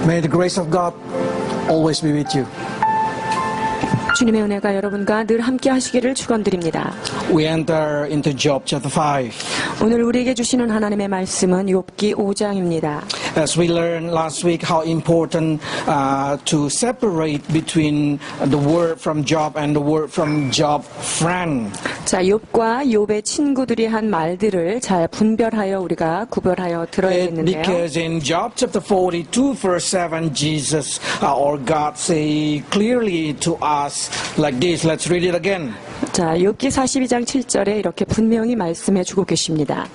May the grace of God always be with you. 주님의 은혜가 여러분과 늘 함께 하시기를 축원드립니다. We enter into Job chapter 5. 오늘 우리에게 주시는 하나님의 말씀은 욥기 5장입니다. As we learned last week how important to separate between the word from Job and the word from Job friend. 자, 욥과 욥의 친구들이 한 말들을 잘 분별하여 우리가 구별하여 들어야겠는데요. Because in Job chapter 42 verse 7 Jesus or God say clearly to us like this. Let's read it again. 자, 욥기 42장 7절에 이렇게 분명히 말씀해 주고 계십니다.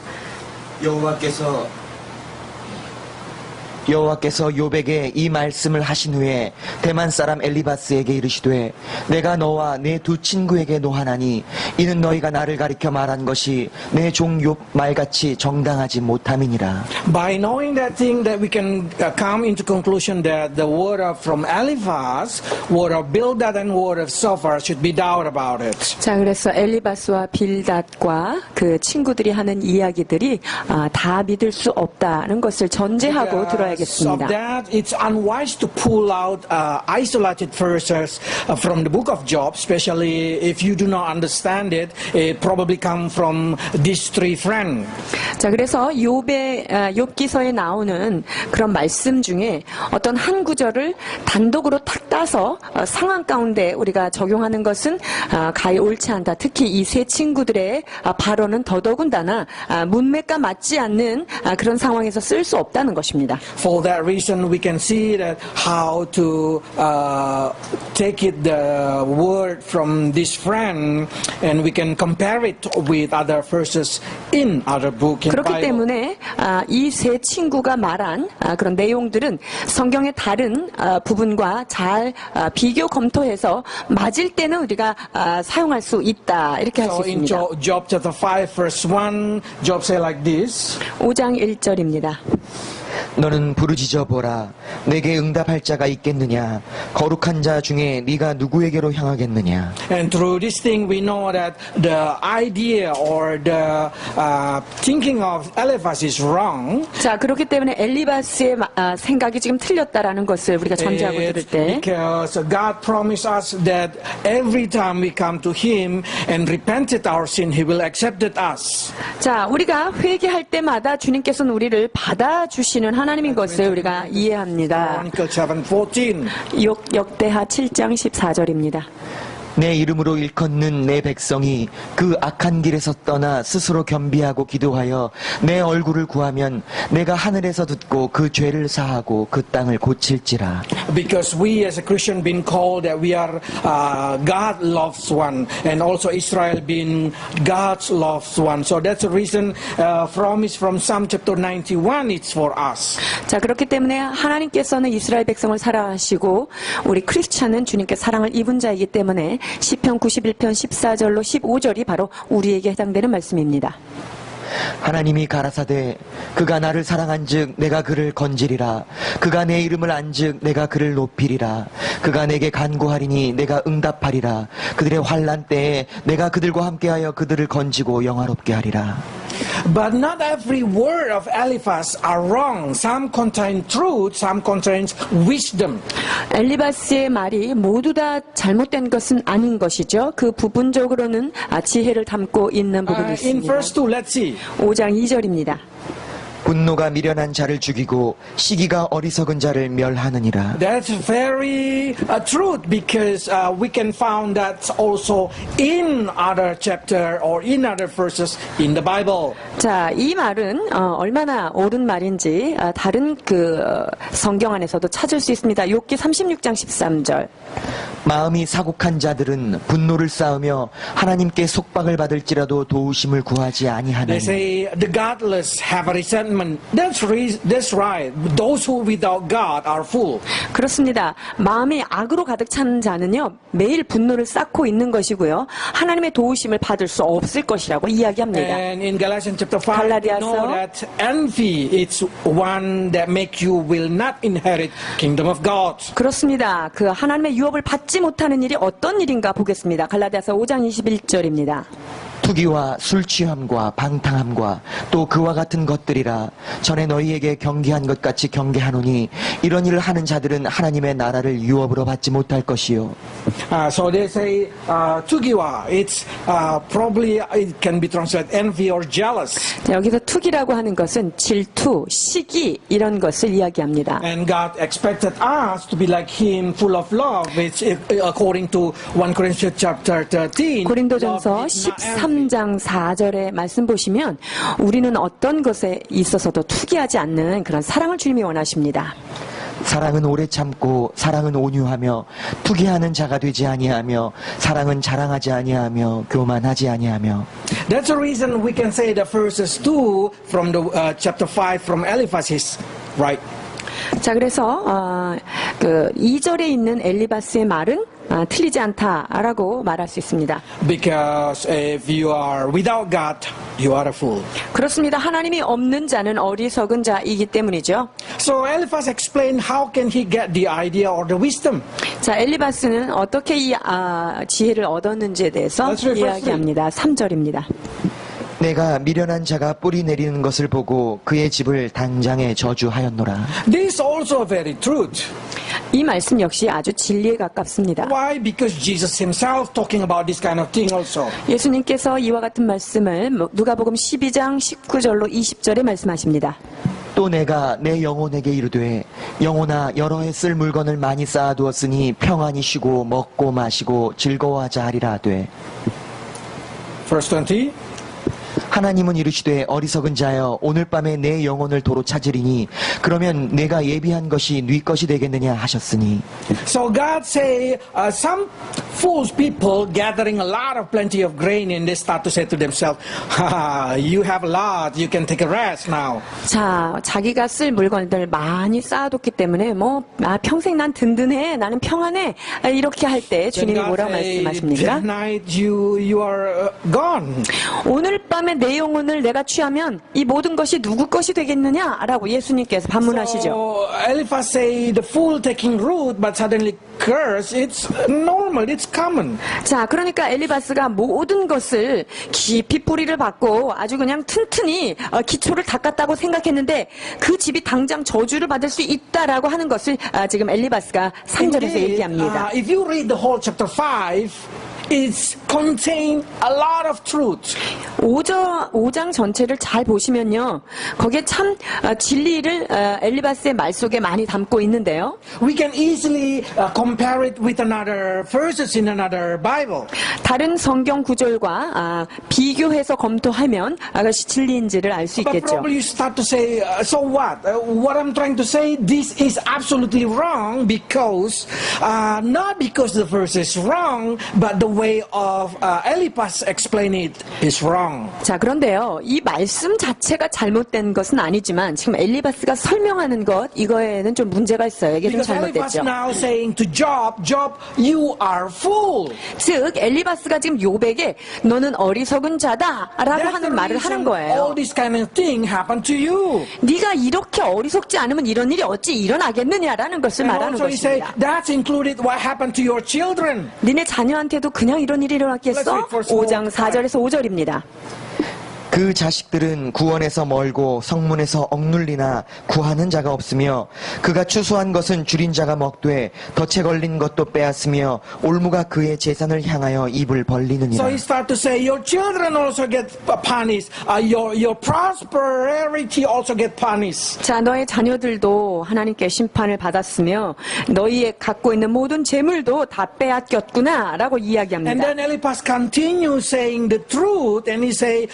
여호와께서 욥에게 이 말씀을 하신 후에 대만 사람 엘리바스에게 이르시되 내가 너와 내 두 친구에게 노하나니 이는 너희가 나를 가리켜 말한 것이 내 종 욥 말같이 정당하지 못함이니라. By knowing that thing that we can come into conclusion that the word of from Eliphaz, word of Bildad and word of Zophar should be doubt about it. 자, 그래서 엘리바스와 빌닷과 그 친구들이 하는 이야기들이 다 믿을 수 없다는 것을 전제하고 들어야겠습니다. Of that, it's unwise to pull out isolated verses from the book of Job, especially if you do not understand it. It probably come from these three friends. 자, 그래서 욥기서에 나오는 그런 말씀 중에 어떤 한 구절을 단독으로 탁 따서 상황 가운데 우리가 적용하는 것은 가히 옳지 않다. 특히 이 세 친구들의 발언은 더더군다나 문맥과 맞지 않는 그런 상황에서 쓸 수 없다는 것입니다. For that reason, we can see that how to take it the word from this friend, and we can compare it with other verses in other book in 그렇기 Bible. 때문에 이 세 친구가 말한 그런 내용들은 성경의 다른 부분과 잘 비교 검토해서 맞을 때는 우리가 사용할 수 있다 이렇게 할 수 So in 있습니다. Job chapter 5 verse 1, Job say like this. 5장 1절입니다. 너는 부르짖어 보라. 내게 응답할 자가 있겠느냐? 거룩한 자 중에 네가 누구에게로 향하겠느냐? And through this thing we know that the idea or the thinking of Eliphaz is wrong. 자, 그렇기 때문에 엘리바스의 생각이 지금 틀렸다라는 것을 우리가 전제하고 들을 때 Because God promised us that every time we come to Him and repented our sin, He will accept us. 자, 우리가 회개할 때마다 주님께서는 우리를 받아주시는 하나님인 것을 우리가 이해합니다. Chronicles 7:14. 역대하 7장 14절입니다. 내 이름으로 일컫는 내 백성이 그 악한 길에서 떠나 스스로 겸비하고 기도하여 내 얼굴을 구하면 내가 하늘에서 듣고 그 죄를 사하고 그 땅을 고칠지라. Because we as a Christian been called that we are God loves one, and also Israel being God's loves one. So that's the reason promise from Psalm chapter 91 it's for us. 자, 그렇기 때문에 하나님께서는 이스라엘 백성을 사랑하시고 우리 크리스찬은 주님께 사랑을 입은 자이기 때문에 시편 91편 14절로 15절이 바로 우리에게 해당되는 말씀입니다. 하나님이 가라사대 그가 나를 사랑한즉 내가 그를 건지리라. 그가 내 이름을 안즉 내가 그를 높이리라. 그가 내게 간구하리니 내가 응답하리라. 그들의 환난 때에 내가 그들과 함께하여 그들을 건지고 영화롭게 하리라. But not every word of Eliphaz are wrong. Some contain truth, some contains wisdom. 엘리바스의 말이 모두 다 잘못된 것은 아닌 것이죠. 그 부분적으로는 지혜를 담고 있는 부분이 In 있습니다. verse 2, let's see. 5장 2절입니다. 분노가 미련한 자를 죽이고 시기가 어리석은 자를 멸하느니라. That's very truth because we can find that also in other chapter or in other verses in the Bible. 자, 이 말은 얼마나 옳은 말인지 다른 그 성경 안에서도 찾을 수 있습니다. 욥기 36장 13절. 마음이 사곡한 자들은 분노를 쌓으며 하나님께 속박을 받을지라도 도우심을 구하지 They 아니하나니. say the godless have a resentment. That's right. Those who without God are full. 그렇습니다. 마음이 악으로 가득 찬 자는요, 매일 분노를 쌓고 있는 것이고요, 하나님의 도우심을 받을 수 없을 것이라고 이야기합니다. And in Galatians chapter 5, we 갈라디아서 know that envy is one that make you will not inherit kingdom of God. 그렇습니다. 그 하나님의 유업을 받지 못하는 일이 어떤 일인가 보겠습니다. 갈라디아서 5장 21절입니다. 투기와 술 취함과 방탕함과 또 그와 같은 것들이라 전에 너희에게 경계한 것 같이 경계하노니 이런 일을 하는 자들은 하나님의 나라를 유업으로 받지 못할 것이요. So they say tugiwa. It's probably it can be translated envy or jealous. 자, 여기서 투기라고 하는 것은 질투, 시기 이런 것을 이야기합니다. And God expected us to be like Him, full of love, which, according to 1 Corinthians chapter 13. 고린도전서 love is not envy. 13장 4절의 말씀 보시면 우리는 어떤 것에 있어서도 투기하지 않는 그런 사랑을 주님이 원하십니다. 사랑은 오래 참고 사랑은 온유하며 투기하는 자가 되지 아니하며 사랑은 자랑하지 아니하며 교만하지 아니하며. That's the reason we can say that verses 2 from the chapter 5 from Eliphaz is right. 자, 그래서 그 2절에 있는 엘리바스의 말은 틀리지 않다라고 말할 수 있습니다. Because if you are without God, you are a fool. 그렇습니다. 하나님이 없는 자는 어리석은 자이기 때문이죠. So Eliphaz explained how can he get the idea or the wisdom. 자, 엘리바스는 어떻게 이 지혜를 얻었는지에 대해서 Let's read verse 이야기합니다. 3절입니다. 내가 미련한 자가 뿌리 내리는 것을 보고 그의 집을 당장에 저주하였노라. This is also a very truth. 이 말씀 역시 아주 진리에 가깝습니다. Why? Because Jesus himself talking about this kind of thing also. 예수님께서 이와 같은 말씀을 누가복음 12장 19절로 20절에 말씀하십니다. 또 내가 내 영혼에게 이르되 영혼아 여러 해 쓸 물건을 많이 쌓아두었으니 평안히 쉬고 먹고 마시고 즐거워하자 하리라 하되. Verse 20. 하나님은 이르시되 어리석은 자여 오늘 밤에 내 영혼을 도로 찾으리니 그러면 내가 예비한 것이 네 것이 되겠느냐 하셨으니. So God say some fools people gathering a lot of plenty of grain and they start to say to themselves, you have a lot, you can take a rest now. 자, 자기가 쓸 물건들 많이 쌓아뒀기 때문에 평생 난 든든해, 나는 평안해 이렇게 할 때 주님이 뭐라고 말씀하십니까? Tonight you are gone. 오늘 밤에 내 영혼을 내가 취하면 이 모든 것이 누구 것이 되겠느냐라고 예수님께서 반문하시죠. So Eliphaz say the fool taking root but suddenly curse. It's normal. It's common. 자, 그러니까 엘리바스가 모든 것을 깊이 뿌리를 받고 아주 그냥 튼튼히 기초를 닦았다고 생각했는데 그 집이 당장 저주를 받을 수 있다라고 하는 것을 지금 엘리바스가 3절에서 얘기합니다. If you read the whole chapter 5, it contains a lot of truth. 5장 전체를 잘 보시면요. 거기에 참 진리를 엘리바스의 말 속에 많이 담고 있는데요. We can easily compare it with another verses in another Bible. 다른 성경 구절과 비교해서 검토하면 그것이 진리인지를 알 수 But 있겠죠. probably you start to say, so what? What I'm trying to say, this is absolutely wrong because, not because the verse is wrong, but the way of Eliphaz explain it is wrong. 자, 그런데요. 이 말씀 자체가 잘못된 것은 아니지만 지금 엘리바스가 설명하는 것 이거에는 좀 문제가 있어요. 이게 좀 Because Eliphaz 잘못됐죠. now saying to Job, Job, you are fool. 즉 엘리바스가 지금 욥에게 너는 어리석은 자다라고 That's 하는 the 말을 하는 reason 거예요. all this kind of thing happened to you. 네가 이렇게 어리석지 않으면 이런 일이 어찌 일어나겠느냐라는 것을 And 말하는 also he say, 것입니다. that's included what happened to your children. 니네 자녀한테도 그냥 이런 일이 일어났겠어? Let's read first 5장 4절에서 5절입니다. 그 자식들은 구원에서 멀고 성문에서 억눌리나 구하는 자가 없으며 그가 추수한 것은 줄인 자가 먹되 덫에 걸린 것도 빼앗으며 올무가 그의 재산을 향하여 입을 벌리느니라. So he start to say, your children also get punished. Your prosperity also get punished. 자, 너의 자녀들도 하나님께 심판을 받았으며 너희의 갖고 있는 모든 재물도 다 빼앗겼구나 라고 And 이야기합니다. then Eliphaz continues saying the truth, and he say,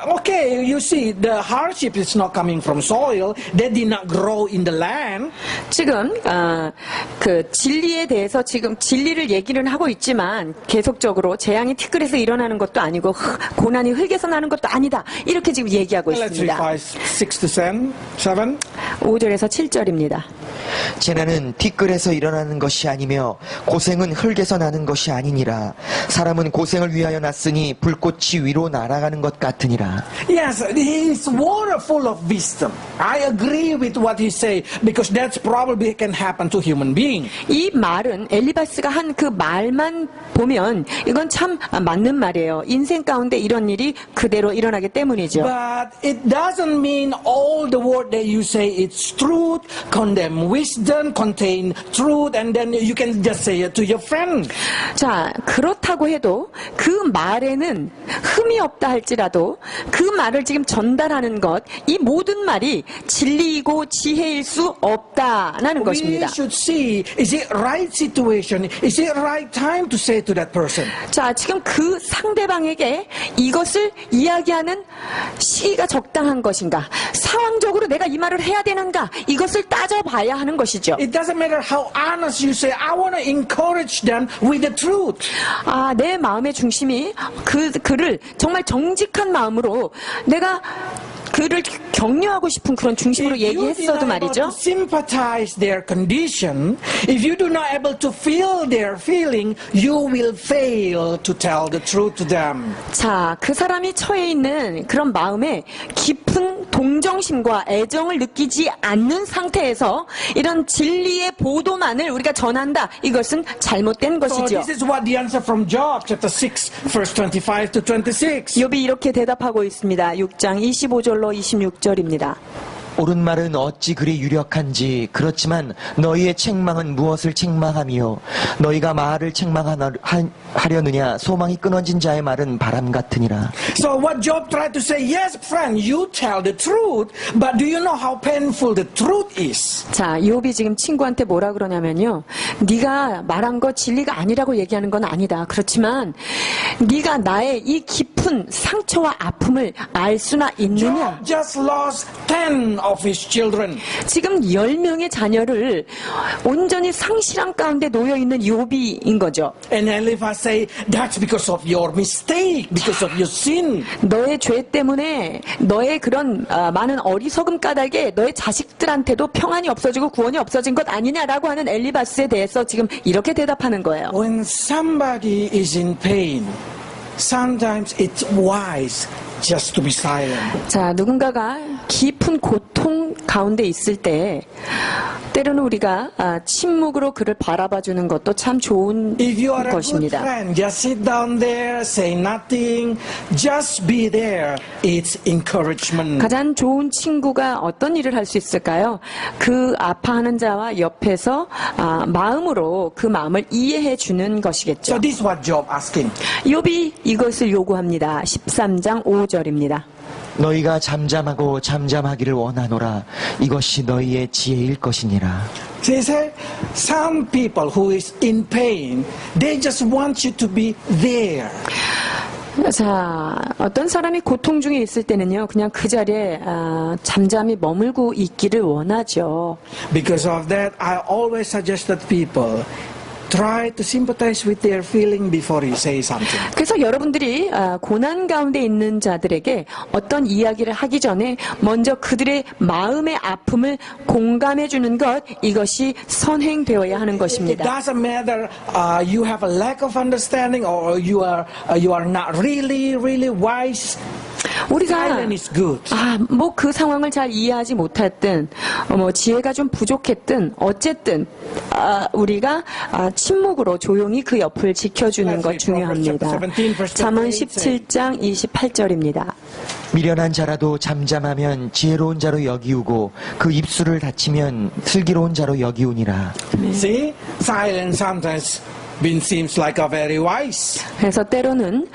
okay, you see, the hardship is not coming from soil. They did not grow in the land. 지금 그 진리에 대해서 지금 진리를 얘기를 하고 있지만 계속적으로 재앙이 티끌에서 일어나는 것도 아니고 고난이 흙에서 나는 것도 아니다. 이렇게 지금 얘기하고 Let's read 있습니다. 6 to 7. 5절에서 7절입니다. 재난은 티끌에서 일어나는 것이 아니며 고생은 흙에서 나는 것이 아니니라. 사람은 고생을 위하여 났으니 불꽃이 위로 날아가는 것 같으니라. Yes, he is full of wisdom. I agree with what he say because that's probably can happen to human being. 이 말은 엘리바스가 한 그 말만 보면 이건 참 맞는 말이에요. 인생 가운데 이런 일이 그대로 일어나기 때문이죠. But it doesn't mean all the word that you say it's truth, condemn wisdom, contain truth, and then you can just say it to your friend. 자, 그렇다고 해도 그 말에는 흠이 없다 할지라도 그 말을 지금 전달하는 것, 이 모든 말이 진리이고 지혜일 수 없다라는 것입니다. We should see, is it right situation? Is it right time to say to that person? 자, 지금 그 상대방에게 이것을 이야기하는 시기가 적당한 것인가? 상황적으로 내가 이 말을 해야 되는가? 이것을 따져봐야 하는 것이죠. It doesn't matter how honest you say, I want to encourage them with the truth. 아, 내 마음의 중심이 그를 정말 정직한 마음으로 내가 그를 격려하고 싶은 그런 중심으로 If you do 얘기했어도 not able to 말이죠. sympathize their condition, if you do not able to feel their feeling, you will fail to tell the truth to them. 자, 그 사람이 처해 있는 그런 마음에 깊은 동정심과 애정을 느끼지 않는 상태에서 이런 진리의 보도만을 우리가 전한다. 이것은 잘못된 So 것이죠. this is what the answer from Job chapter 6 verse 25 to 26. 욥이 이렇게 대답하고 있습니다. 6장 25절로 26절입니다. 옳은 말은 어찌 그리 유력한지. 그렇지만 너희의 책망은 무엇을 책망하며 너희가 말을 책망하려느냐. 소망이 끊어진 자의 말은 바람 같으니라. So what Job tried to say, yes, friend, you tell the truth, but do you know how painful the truth is? 자, 욥이 지금 친구한테 뭐라 그러냐면요. 네가 말한 거 진리가 아니라고 얘기하는 건 아니다. 그렇지만 네가 나의 이 깊은 상처와 아픔을 알 수나 있느냐? Job just lost 10 of his children. 지금 10명의 자녀를 온전히 상실함 가운데 놓여 있는 욥이인 거죠. And Eliphaz say, that's because of your mistake, because of your sin. 너의 죄 때문에 너의 그런 많은 어리석음 까닭에 너의 자식들한테도 평안이 없어지고 구원이 없어진 것 아니냐라고 하는 엘리바스에 대해서 지금 이렇게 대답하는 거예요. When somebody is in pain, sometimes it's wise just to be silent. 자, 누군가가 깊은 고통 가운데 있을 때 때로는 우리가 침묵으로 그를 바라봐주는 것도 참 좋은 If you are a good 것입니다. friend, just sit down there, say nothing, just be there. It's encouragement. 가장 좋은 친구가 어떤 일을 할 수 있을까요? 그 아파하는 자와 옆에서 마음으로 그 마음을 이해해 주는 So 것이겠죠. this is what Job asking. 욥이 이것을 요구합니다. 13장 5절입니다. 너희가 잠잠하고 잠잠하기를 원하노라. 이것이 너희의 지혜일 것이니라. They say, some people who is in pain, they just want you to be there. 자, 어떤 사람이 고통 중에 있을 때는요, 그냥 그 자리에 잠잠히 머물고 있기를 원하죠. Because of that, I always suggest that people try to sympathize with their feeling before you say something. 그래서 여러분들이 고난 가운데 있는 자들에게 어떤 이야기를 하기 전에 먼저 그들의 마음의 아픔을 공감해 주는 것, 이것이 선행되어야 하는 It 것입니다. doesn't matter you have a lack of understanding or you are not really wise. 우리가 Silence is good. 뭐 그 상황을 잘 이해하지 못했든 뭐 지혜가 좀 부족했든 어쨌든 우리가 침묵으로 조용히 그 옆을 지켜주는 것 중요합니다. 잠언 17장 28절입니다. 미련한 자라도 잠잠하면 지혜로운 자로 여기우고 그 입술을 닫히면 슬기로운 자로 여기우니라. See, silence sometimes seems like a very wise. 그래서 때로는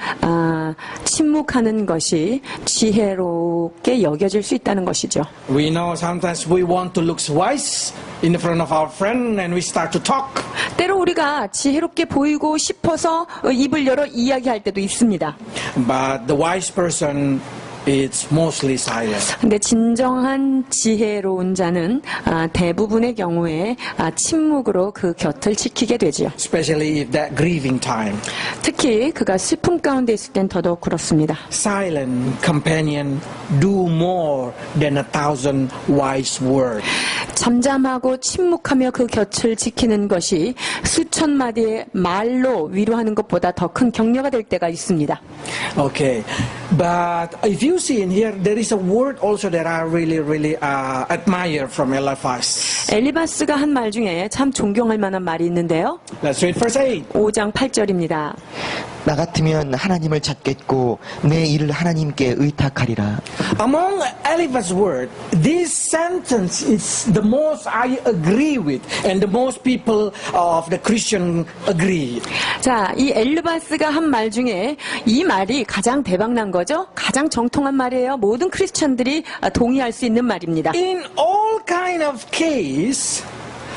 침묵하는 것이 지혜롭게 여겨질 수 있다는 것이죠. We know sometimes we want to look wise in front of our friend and we start to talk. 때로 우리가 지혜롭게 보이고 싶어서 입을 열어 이야기할 때도 있습니다. But the wise person it's mostly silent. 근데 진정한 지혜로운 자는 대부분의 경우에 침묵으로 그 곁을 지키게 되지요. Especially if that grieving time. 특히 그가 슬픔 가운데 있을 땐 더더욱 그렇습니다. Silent companion do more than 1,000 wise words. 잠잠하고 침묵하며 그 곁을 지키는 것이 수천 마디의 말로 위로하는 것보다 더 큰 격려가 될 때가 있습니다. Okay, but if you see in here, there is a word also that I really admire from Eliphaz. 엘리바스가 한 말 중에 참 존경할 만한 말이 있는데요. Let's read verse 8. 5장 8절입니다. 나 같으면 하나님을 찾겠고 내 일을 하나님께 의탁하리라. Among Eliphaz's word, this sentence is the most I agree with, and the most people of the Christian agree. 자, 이 엘리바스가 한 말 중에 이 말이 가장 대박난 거죠. 가장 정통한 말이에요. 모든 크리스천들이 동의할 수 있는 말입니다. In all kind of case,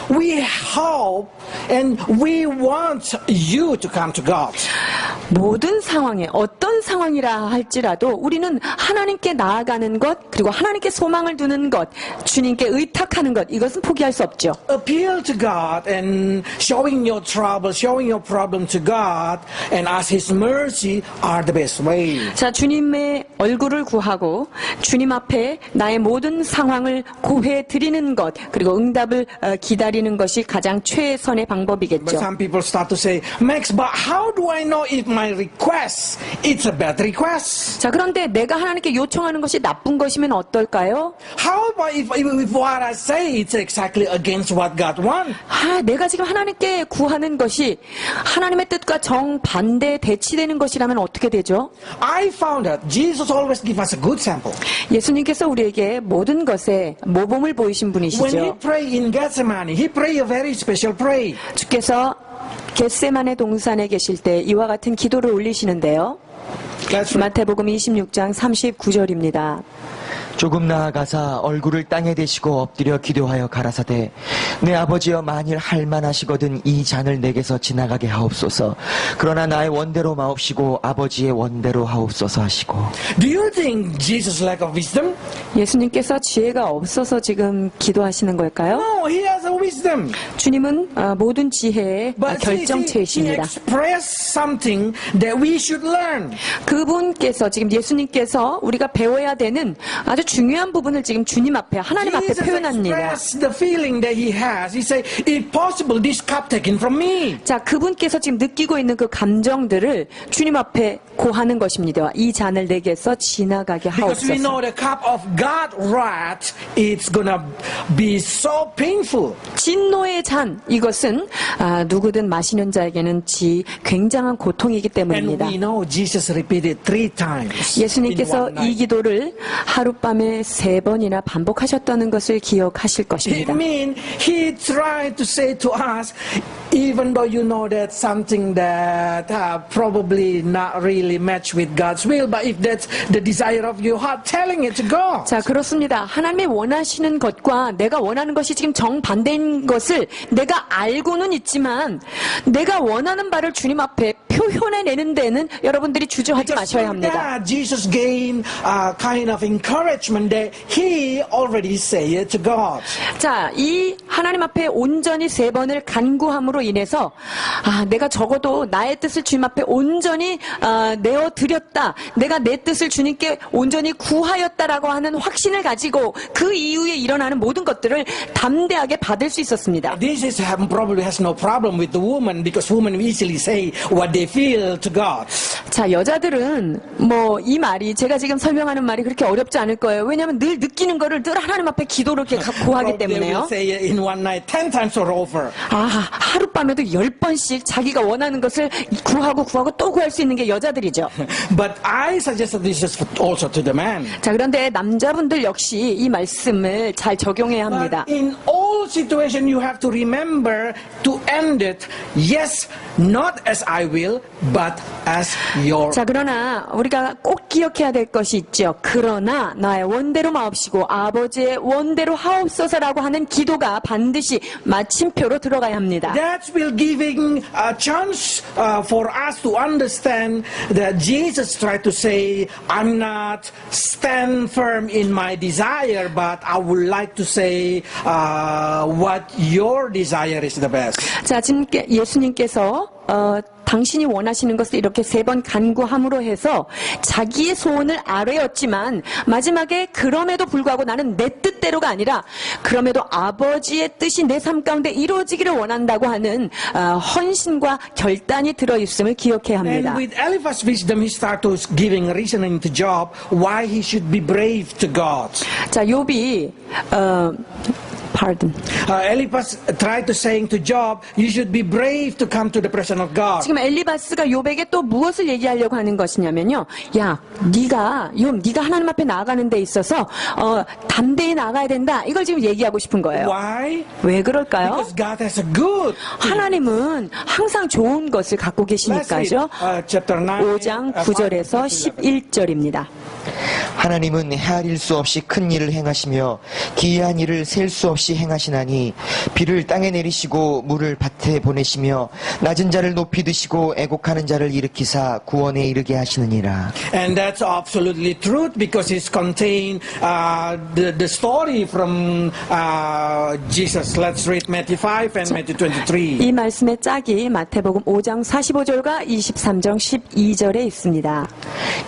we hope and we want you to come to God. 모든 상황에 어떤 상황이라 할지라도 우리는 하나님께 나아가는 것 그리고 하나님께 소망을 두는 것 주님께 의탁하는 것 이것은 포기할 수 없죠. Appeal to God and showing your trouble, showing your problem to God and ask His mercy are the best way. 자, 주님의 얼굴을 구하고 주님 앞에 나의 모든 상황을 고해 드리는 것 그리고 응답을 기다리는 것이 가장 최선의 But 방법이겠죠. some people start to say, Max, but how do I know if my request it's a bad request? 자, 그런데 내가 하나님께 요청하는 것이 나쁜 것이면 어떨까요? How about if what I say it's exactly against what God wants? 내가 지금 하나님께 구하는 것이 하나님의 뜻과 정반대에 대치되는 것이라면 어떻게 되죠? I found that Jesus always gives us a good sample. 예수님께서 우리에게 모든 것에 모범을 보이신 When He 분이시죠. prayed in Gethsemane, He prayed a very special prayer. 주께서 겟세마네 동산에 계실 때 이와 같은 기도를 올리시는데요. Let's read. 마태복음 26장 39절입니다. 조금 나아가사 얼굴을 땅에 대시고 엎드려 기도하여 가라사대 내 아버지여 만일 할만하시거든 이 잔을 내게서 지나가게 하옵소서. 그러나 나의 원대로 마옵시고 아버지의 원대로 하옵소서 하시고. Do you think Jesus lack of wisdom? 예수님께서 지혜가 없어서 지금 기도하시는 걸까요? No, He has a wisdom. 주님은 모든 지혜의 But He 결정체이십니다. expressed something that we should learn. 그분께서 지금 예수님께서 우리가 배워야 되는 아주 중요한 부분을 지금 주님 앞에 하나님 앞에 Jesus 표현합니다. expressed the feeling that He has. He said, if possible, this cup taken from me. 자, 그분께서 지금 느끼고 있는 그 감정들을 주님 앞에 고하는 것입니다. 이 잔을 내게서 지나가게 Because we 하옵소서. know the cup of God wrath, it's gonna be so painful. 진노의 잔, 이것은 누구든 마시는 자에게는 굉장한 고통이기 And 때문입니다. we know Jesus repeated 3 times. 예수님께서 in one 이 night. 기도를 하룻밤에 3번이나 반복하셨다는 것을 기억하실 It 것입니다. means He tried to say to us, even though you know that something that probably not really match with God's will, but if that's the desire of your heart, telling it to God. 자, 그렇습니다. 하나님이 원하시는 것과 내가 원하는 것이 지금 정반대인 것을 내가 알고는 있지만 내가 원하는 바를 주님 앞에 표현해내는 데는 여러분들이 주저하지 Because 마셔야 from 합니다. that, Jesus gained a kind of encouragement that He already said it to God. 자, 이 하나님 앞에 온전히 3번을 간구함으로 인해서 내가 적어도 나의 뜻을 주님 앞에 온전히 내어드렸다. 내가 내 뜻을 주님께 온전히 구하였다라고 하는 확신을 가지고 그 이후에 일어나는 모든 것들을 담대하게 받을 수 있었습니다. This is probably has no problem with the woman because women easily say what they feel to God. 자, 여자들은 이 말이 제가 지금 설명하는 말이 그렇게 어렵지 않을 거예요. 왜냐하면 늘 느끼는 거를 늘 하나님 앞에 기도를 이렇게 구하기 Probably they will 때문에요. say it in one night 10 times or over. 하룻밤에도 10번씩 자기가 원하는 것을 구하고 또 구할 수 있는 게 여자들이죠. But I suggested this is also to the man. 자, 그런데 남자분들 역시 이 말씀을 잘 적용해야 합니다. But in all all situation you have to remember to end it. Yes, not as I will, but as your. 자, 그러나 우리가 꼭 기억해야 될 것이 있죠. 그러나 나의 원대로 마옵시고 아버지의 원대로 하옵소서라고 하는 기도가 반드시 마침표로 들어가야 합니다. That will giving a chance for us to understand that Jesus tried to say, I'm not stand firm in my desire, but I would like to say what your desire is the best. 자, 지금 예수님께서 당신이 원하시는 것을 이렇게 3번 간구함으로 해서 자기의 소원을 아뢰었지만 마지막에 그럼에도 불구하고 나는 내 뜻대로가 아니라 그럼에도 아버지의 뜻이 내 삶 가운데 이루어지기를 원한다고 하는 헌신과 결단이 들어있음을 기억해야 합니다. And with Eliphaz's wisdom, he started giving reasoning to Job why he should be brave to God. 자, 욥이 Eliphaz tried to saying to Job, you should be brave to come to the presence of God. 지금 엘리바스가 욥에게 또 무엇을 얘기하려고 하는 것이냐면요. 야, 네가 하나님 앞에 나아가는 데 있어서 담대히 나가야 된다. 이걸 지금 얘기하고 싶은 거예요. Why? 왜 그럴까요? Because God has a good. 하나님은 항상 좋은 것을 갖고 계시니까죠. Chapter 9, 5장 9절에서 11절입니다. 하나님은 헤아릴 수 없이 큰 일을 행하시며 기이한 일을 셀 수 없이 행하시나니 비를 땅에 내리시고 물을 밭에 보내시며 낮은 자를 높이 드시고 애곡하는 자를 일으키사 구원에 이르게 하시느니라. And that's absolutely truth because it's contained the story from Jesus. Let's read Matthew 5 and Matthew 23. 이 말씀의 짝이 마태복음 5장 45절과 23장 12절에 있습니다.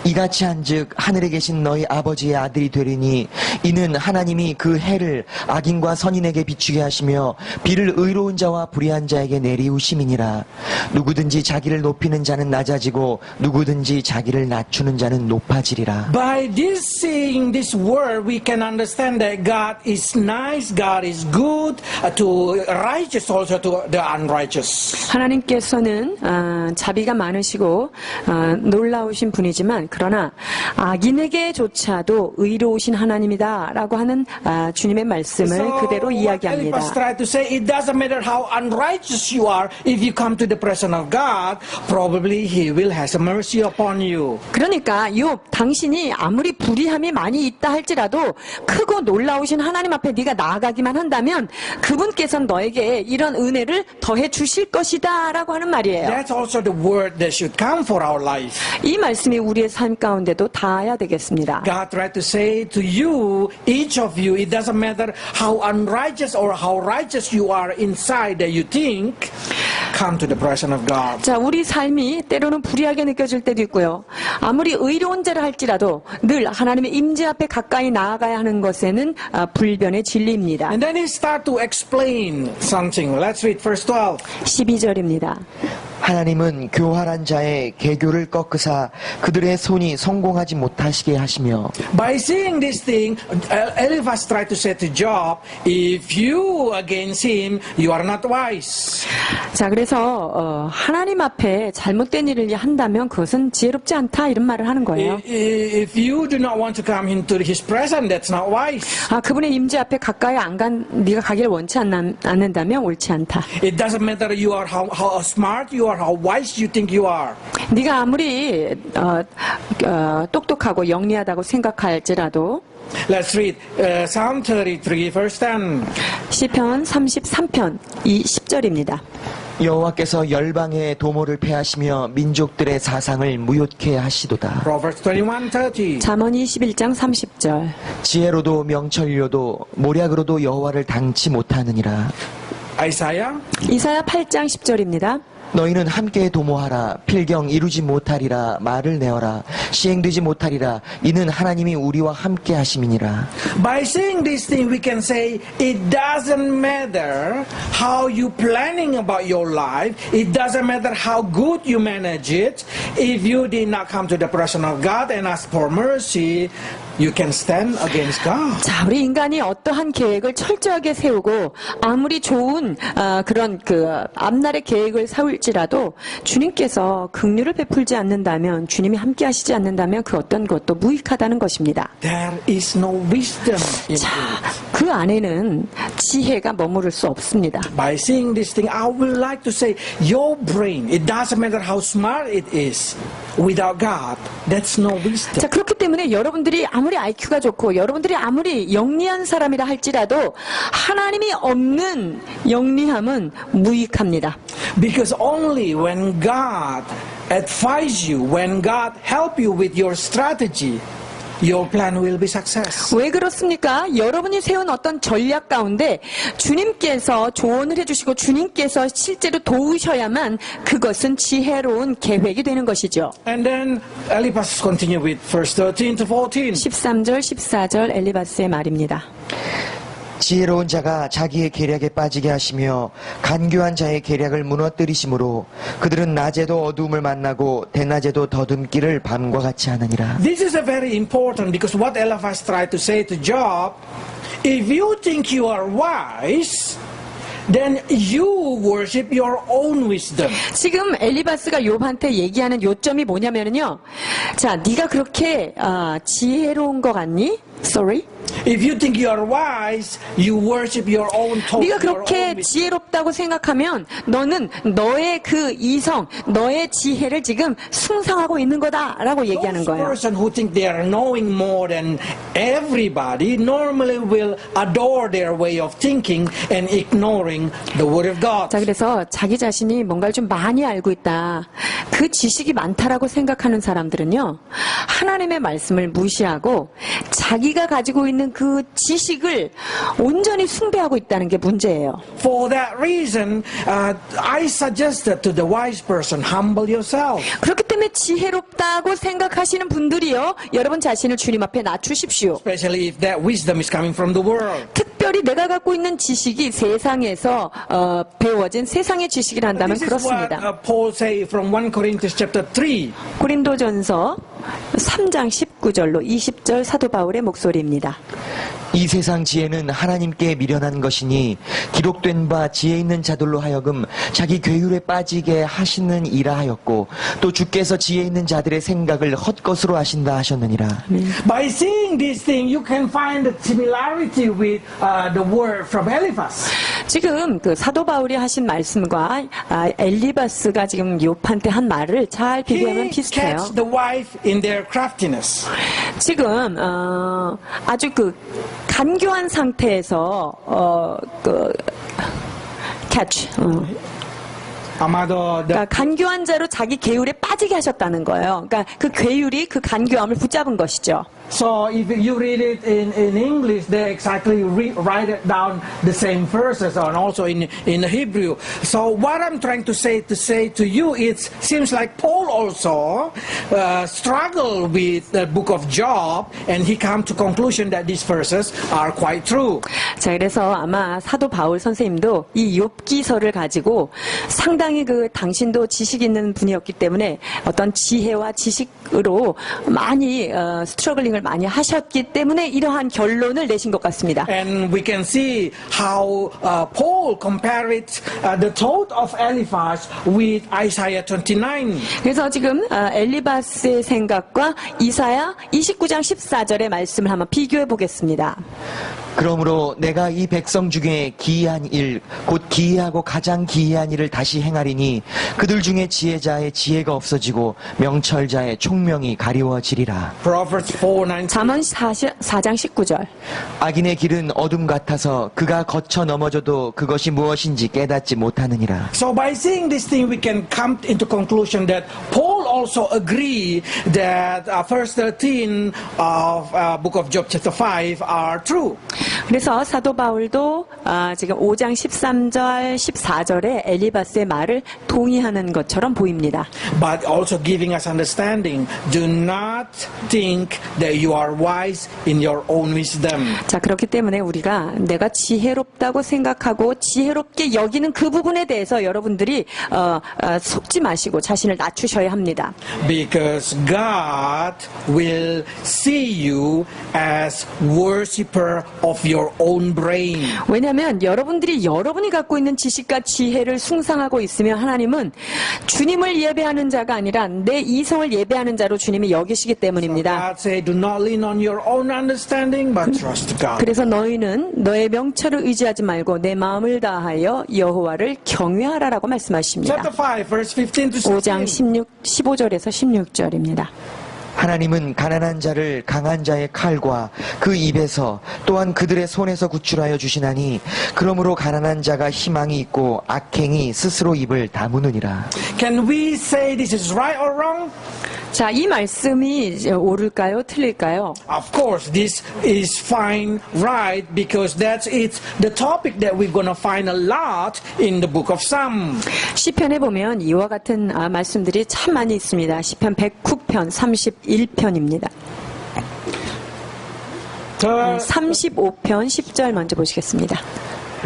이같이 한즉 하늘에 계신 너희 아버지의 아들이 되리니 이는 하나님이 그 해를 악인과 선인에게 비추게 하시며 비를 의로운 자와 불의한 자에게 내리우심이니라. 누구든지 자기를 높이는 자는 낮아지고 누구든지 자기를 낮추는 자는 높아지리라. By this seeing this word, we can understand that God is nice, God is good to righteous, also to the unrighteous. 하나님께서는 자비가 많으시고 놀라우신 분이지만 그러나 악인에게조차도 의로우신 하나님이다라고 하는 주님의 말씀을 그대로 이야기합니다. Eliphaz tried to say, it doesn't matter how unrighteous you are, if you come to the presence of God, probably He will have mercy upon you. 그러니까 욥, 당신이 아무리 불의함이 많이 있다 할지라도 크고 놀라우신 하나님 앞에 네가 나아가기만 한다면 그분께서는 너에게 이런 은혜를 더해 주실 것이다라고 하는 말이에요. That's also the word that should come for our life. 이 말씀이 우리의 삶 가운데도 닿아야 되겠습니다. God tried to say to you, each of you, it doesn't matter how unrighteous or how righteous you are inside that you think, come to the presence of God. 자, 우리 삶이 때로는 불의하게 느껴질 때도 있고요. 아무리 의로운 자라 할지라도 늘 하나님의 임재 앞에 가까이 나아가야 하는 것에는 불변의 진리입니다. And then he start to explain something. Let's read verse 12. 12절입니다. 하나님은 교활한 자의 계교를 꺾으사 그들의 손이 성공하지 못하시게 하시며. By seeing this thing, Eliphaz tried to say to Job, if you against him, you are not wise. 자, 그래서 하나님 앞에 잘못된 일을 한다면 그것은 지혜롭지 않다 이런 말을 하는 거예요. If you do not want to come into his presence, that's not wise. 그분의 임재 앞에 가까이 네가 가기를 원치 않는다면 옳지 않다. It doesn't matter you are how smart you are, how wise you think you are. 네가 아무리 똑똑하고 영리하다고 생각할지라도. Let's read Psalm 33 verse 10. 시편 33편 10절입니다. 여호와께서 열방의 도모를 패하시며 민족들의 사상을 무효케 하시도다. Proverbs 21:30. 잠언 21장 30절. 지혜로도 명철로도 모략으로도 여호와를 당치 못하느니라. Isaiah. 이사야 8장 10절입니다. 너희는 함께 도모하라. 필경 이루지 못하리라. 말을 내어라. 시행되지 못하리라. 이는 하나님이 우리와 함께 하심이니라. By saying this thing, we can say it doesn't matter how you planning about your life. It doesn't matter how good you manage it. If you did not come to the presence of God and ask for mercy, you can stand against God. 자, 우리 인간이 어떠한 계획을 철저하게 세우고 아무리 좋은 그런 앞날의 계획을 세울지라도 주님께서 긍휼을 베풀지 않는다면, 주님이 함께 하시지 않는다면 그 어떤 것도 무익하다는 것입니다. There is no wisdom in 자, it. 그 그 안에는 지혜가 머무를 수 없습니다. By seeing this thing, I would like to say, your brain, it doesn't matter how smart it is, without God, that's no wisdom. 자, 그렇기 때문에 여러분들이 아무리 IQ가 좋고 여러분들이 아무리 영리한 사람이라 할지라도 하나님이 없는 영리함은 무익합니다. Because only when God advise you, when God help you with your strategy, your plan will be success. 왜 그렇습니까? 여러분이 세운 어떤 전략 가운데 주님께서 조언을 해주시고 주님께서 실제로 도우셔야만 그것은 지혜로운 계획이 되는 것이죠. And then Eliphaz continue with verse 13 to 14. 13절, 14절 엘리바스의 말입니다. 지혜로운 자가 자기의 계략에 빠지게 하시며 간교한 자의 계략을 무너뜨리심으로 그들은 낮에도 어두움을 만나고 대낮에도 더듬기를 밤과 같이 하느니라. This is a very important because what Eliphaz tried to say to Job, if you think you are wise, then you worship your own wisdom. 지금 엘리바스가 욥한테 얘기하는 요점이 뭐냐면요. 자, 네가 그렇게 지혜로운 것 같니? Sorry? If you think you are wise, you worship your own thought. 네가 your 그렇게 own wisdom. 지혜롭다고 생각하면 너는 너의 그 이성, 너의 지혜를 지금 숭상하고 있는 거다라고 얘기하는 Those 거예요. person who think they are knowing more than everybody normally will adore their way of thinking and ignoring the word of God. 자, 그래서 자기 자신이 뭔가를 좀 많이 알고 있다. 그 지식이 많다라고 생각하는 사람들은요, 하나님의 말씀을 무시하고 자기가 가지고 있는 그 지식을 온전히 숭배하고 있다는 게 문제예요. For that reason, I suggested to the wise person, humble yourself. 그렇기 때문에 지혜롭다고 생각하시는 분들이요, 여러분 자신을 주님 앞에 낮추십시오. Especially if that wisdom is coming from the world. 특별히 내가 갖고 있는 지식이 세상에서 배워진 세상의 지식이라 한다면 This is what 그렇습니다. Paul say from 1 Corinthians chapter 3. 고린도전서 3장 19절로 20절 사도 바울의 목소리입니다. 이 세상 지혜는 하나님께 미련한 것이니 기록된 바 지혜 있는 자들로 하여금 자기 괴율에 빠지게 하시는 이라 하였고 또 주께서 지혜 있는 자들의 생각을 헛것으로 하신다 하셨느니라. By seeing this thing, you can find the similarity with the word from Eliphaz. 지금 그 사도 바울이 하신 말씀과 엘리바스가 지금 욥한테 한 말을 잘 비교하면 He 비슷해요. catch the wife in their craftiness. 지금 아주 그 간교한 상태에서 그 catch Amado, the 그러니까 간교한 자로 자기 계율에 빠지게 하셨다는 거예요. 그러니까 그 괴율이 그 간교함을 붙잡은 것이죠. So if you read it in English, they exactly write it down the same verses, and also in Hebrew. So what I'm trying to say to you, it seems like Paul also struggled with the book of Job, and he come to conclusion that these verses are quite true. 자, 그래서 아마 사도 바울 선생님도 이 욥기서를 가지고 상당히 그 당신도 지식 있는 분이었기 때문에 어떤 지혜와 지식으로 많이 스트러글링을 많이 하셨기 때문에 이러한 결론을 내신 것 같습니다. And we can see how Paul compared the thought of Eliphaz with Isaiah 29. 그래서 지금 엘리바스의 생각과 이사야 29장 14절의 말씀을 한번 비교해 보겠습니다. 그러므로 내가 이 백성 중에 기이한 일, 곧 기이하고 가장 기이한 일을 다시 행하리니 그들 중에 지혜자의 지혜가 없어지고 명철자의 총명이 가리워지리라. Proverbs 4:19. 잠언 4장 19절. 악인의 길은 어둠 같아서 그가 거쳐 넘어져도 그것이 무엇인지 깨닫지 못하느니라. So by seeing this thing, we can come into conclusion that Paul also agree that verse 13 of book of Job chapter 5 are true. 그래서 사도 바울도 지금 5장 13절, 14절에 엘리바스의 말을 동의하는 것처럼 보입니다. But also giving us understanding, do not think that you are wise in your own wisdom. 자, 그렇기 때문에 우리가 내가 지혜롭다고 생각하고 지혜롭게 여기는 그 부분에 대해서 여러분들이 속지 마시고 자신을 낮추셔야 합니다. 말씀입니다. Because God will see you as worshiper of your own brain. 왜냐하면 여러분들이 여러분이 갖고 있는 지식과 지혜를 숭상하고 있으면 하나님은 주님을 예배하는 자가 아니라 내 이성을 예배하는 자로 주님이 여기시기 때문입니다. God said, do not lean on your own understanding, but trust God. 그래서 너희는 너의 명철을 의지하지 말고 내 마음을 다하여 여호와를 경외하라라고 말씀하십니다. Chapter 5, verse 15 to 5장 16. 15절에서 16절입니다. 하나님은 가난한 자를 강한 자의 칼과 그 입에서 또한 그들의 손에서 구출하여 주시나니 그러므로 가난한 자가 희망이 있고 악행이 스스로 입을 다무느니라. Can we say this is right or wrong? 자, 이 말씀이 이제 옳을까요? 틀릴까요? Of course, this is fine, right, because that's it's the topic that we're going to find a lot in the book of Psalm. 시편에 보면 이와 같은 말씀들이 참 많이 있습니다. 시편 109편 31편입니다. 35편 10절 먼저 보시겠습니다.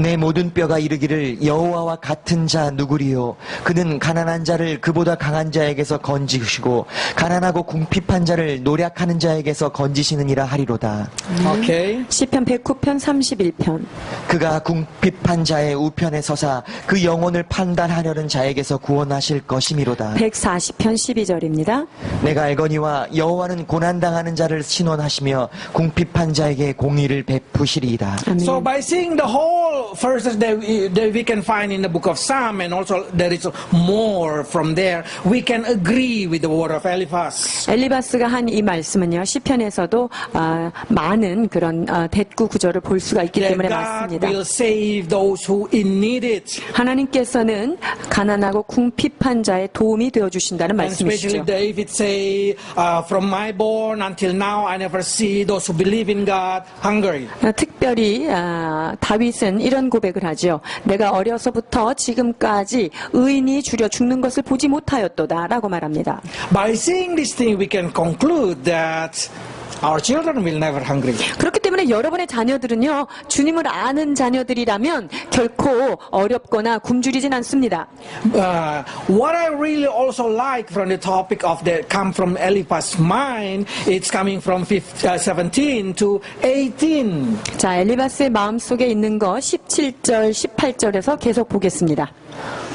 내 모든 뼈가 이르기를 여호와와 같은 자 누구리요 그는 가난한 자를 그보다 강한 자에게서 건지시고 가난하고 궁핍한 자를 노략하는 자에게서 건지시느니라 하리로다. Okay. 시편 109편 31편. 그가 궁핍한 자의 우편에 서사 그 영혼을 판단하려는 자에게서 구원하실 것이미로다. 140편 12절입니다. 내가 알거니와 여호와는 고난당하는 자를 신원하시며 궁핍한 자에게 공의를 베푸시리이다. 아멘. So by seeing the whole verses that we can find in the book of Psalm, and also there is more from there, we can agree with the word of Eliphaz. 엘리바스가 한 이 말씀은요, 시편에서도 많은 그런 대구 구절을 볼 수가 있기 That 때문에 God 맞습니다. will save those who in need it. 하나님께서는 가난하고 궁핍한 자의 도움이 되어 주신다는 And especially 말씀이시죠. David say, from my born until now I never see those who believe in God hungry. 특별히 다윗은 이런 고백을 하죠. 내가 어려서부터 지금까지 의인이 줄여 죽는 것을 보지 못하였도다라고 말합니다. By seeing this thing, we can conclude that our children will never hungry. 그렇기 때문에 여러분의 자녀들은요, 주님을 아는 자녀들이라면 결코 어렵거나 굶주리진 않습니다. What I really also like from the topic of the come from Eliphaz's mind, it's coming from 17 to 18. 자, 엘리바스의 마음속에 있는 거 17절, 18절에서 계속 보겠습니다.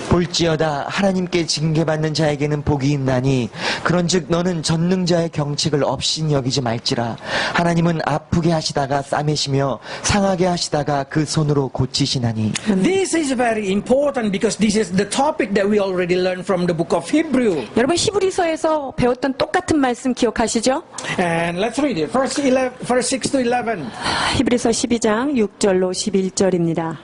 볼지어다 하나님께 징계받는 자에게는 복이 있나니 그런즉 너는 전능자의 경책을 없인 여기지 말지라. 하나님은 아프게 하시다가 싸매시며 상하게 하시다가 그 손으로 고치시나니. This is very important because this is the topic that we already learned from the book of Hebrew. 여러분 히브리서에서 배웠던 똑같은 말씀 기억하시죠? And let's read it. Verse 6 to 11. 히브리서 12장 6절로 11절입니다.